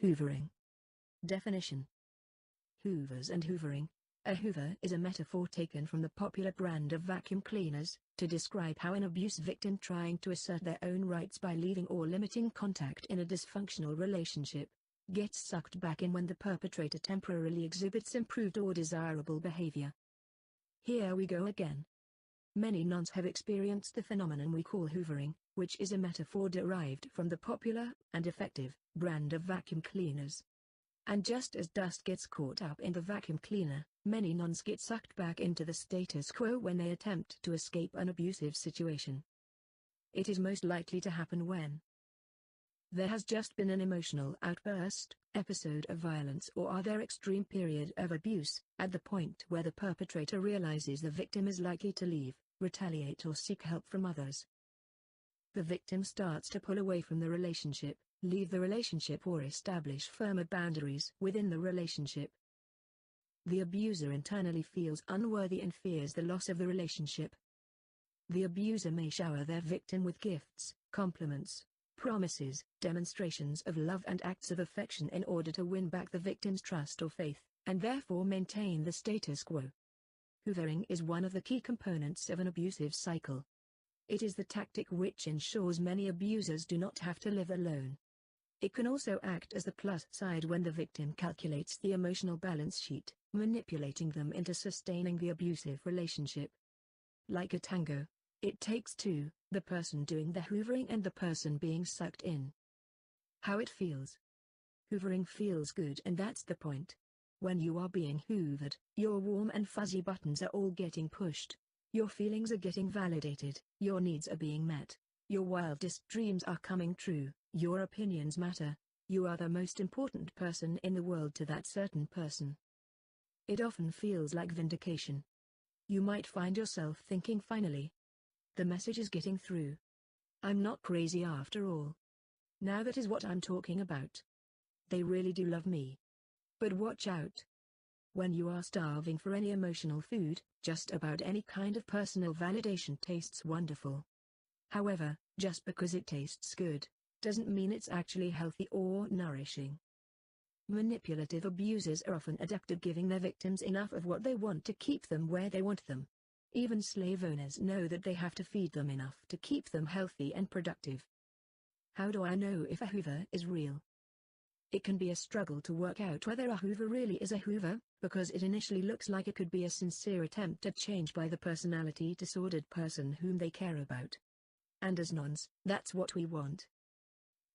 Hoovering. Definition: Hoovers and hoovering. A hoover is a metaphor taken from the popular brand of vacuum cleaners, to describe how an abuse victim trying to assert their own rights by leaving or limiting contact in a dysfunctional relationship, gets sucked back in when the perpetrator temporarily exhibits improved or desirable behavior. Here we go again. Many nuns have experienced the phenomenon we call hoovering, which is a metaphor derived from the popular and effective brand of vacuum cleaners. And just as dust gets caught up in the vacuum cleaner, many nuns get sucked back into the status quo when they attempt to escape an abusive situation. It is most likely to happen when there has just been an emotional outburst, episode of violence, or other extreme period of abuse, at the point where the perpetrator realizes the victim is likely to leave, retaliate, or seek help from others. The victim starts to pull away from the relationship, leave the relationship, or establish firmer boundaries within the relationship. The abuser internally feels unworthy and fears the loss of the relationship. The abuser may shower their victim with gifts, compliments, promises, demonstrations of love and acts of affection in order to win back the victim's trust or faith, and therefore maintain the status quo. Hoovering is one of the key components of an abusive cycle. It is the tactic which ensures many abusers do not have to live alone. It can also act as the plus side when the victim calculates the emotional balance sheet, manipulating them into sustaining the abusive relationship. Like a tango, it takes two, the person doing the hoovering and the person being sucked in. How it feels. Hoovering feels good, and that's the point. When you are being hoovered, your warm and fuzzy buttons are all getting pushed. Your feelings are getting validated, your needs are being met, your wildest dreams are coming true, your opinions matter, you are the most important person in the world to that certain person. It often feels like vindication. You might find yourself thinking, finally, the message is getting through. I'm not crazy after all. Now that is what I'm talking about. They really do love me. But watch out. When you are starving for any emotional food, just about any kind of personal validation tastes wonderful. However, just because it tastes good, doesn't mean it's actually healthy or nourishing. Manipulative abusers are often adept at giving their victims enough of what they want to keep them where they want them. Even slave owners know that they have to feed them enough to keep them healthy and productive. How do I know if a hoover is real? It can be a struggle to work out whether a hoover really is a hoover, because it initially looks like it could be a sincere attempt at change by the personality disordered person whom they care about. And as nuns, that's what we want.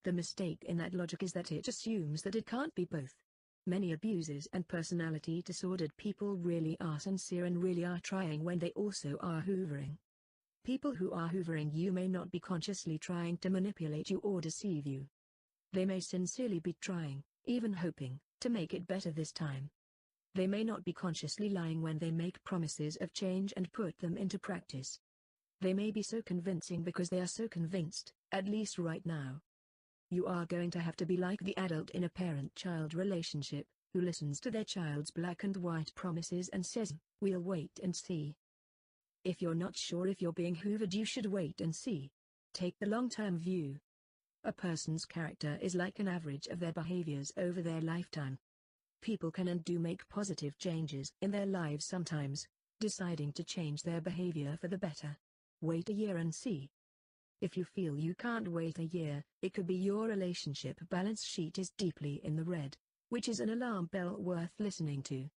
The mistake in that logic is that it assumes that it can't be both. Many abusers and personality disordered people really are sincere and really are trying when they also are hoovering. People who are hoovering you may not be consciously trying to manipulate you or deceive you. They may sincerely be trying, even hoping, to make it better this time. They may not be consciously lying when they make promises of change and put them into practice. They may be so convincing because they are so convinced, at least right now. You are going to have to be like the adult in a parent-child relationship, who listens to their child's black and white promises and says, "We'll wait and see." If you're not sure if you're being hoovered, you should wait and see. Take the long-term view. A person's character is like an average of their behaviors over their lifetime. People can and do make positive changes in their lives sometimes, deciding to change their behavior for the better. Wait a year and see. If you feel you can't wait a year, it could be your relationship balance sheet is deeply in the red, which is an alarm bell worth listening to.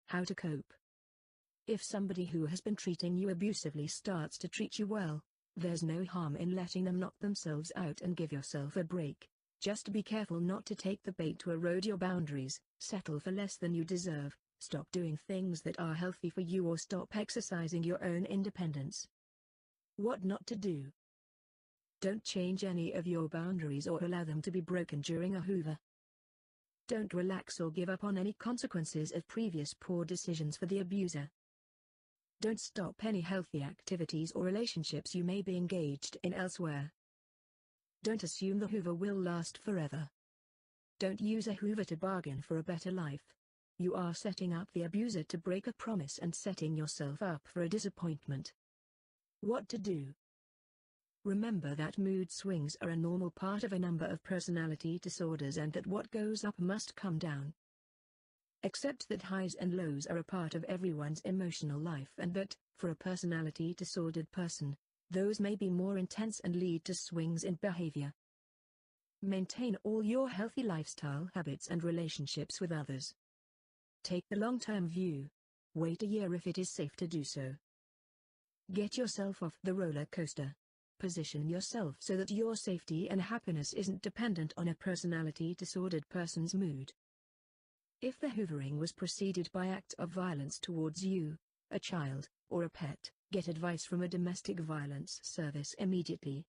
How to cope. If somebody who has been treating you abusively starts to treat you well, there's no harm in letting them knock themselves out and give yourself a break. Just be careful not to take the bait to erode your boundaries, settle for less than you deserve, stop doing things that are healthy for you, or stop exercising your own independence. What not to do. Don't change any of your boundaries or allow them to be broken during a hoover. Don't relax or give up on any consequences of previous poor decisions for the abuser. Don't stop any healthy activities or relationships you may be engaged in elsewhere. Don't assume the hoover will last forever. Don't use a hoover to bargain for a better life. You are setting up the abuser to break a promise and setting yourself up for a disappointment. What to do? Remember that mood swings are a normal part of a number of personality disorders and that what goes up must come down. Accept that highs and lows are a part of everyone's emotional life and that, for a personality disordered person, those may be more intense and lead to swings in behavior. Maintain all your healthy lifestyle habits and relationships with others. Take the long-term view. Wait a year if it is safe to do so. Get yourself off the roller coaster. Position yourself so that your safety and happiness isn't dependent on a personality disordered person's mood. If the hoovering was preceded by acts of violence towards you, a child, or a pet, get advice from a domestic violence service immediately.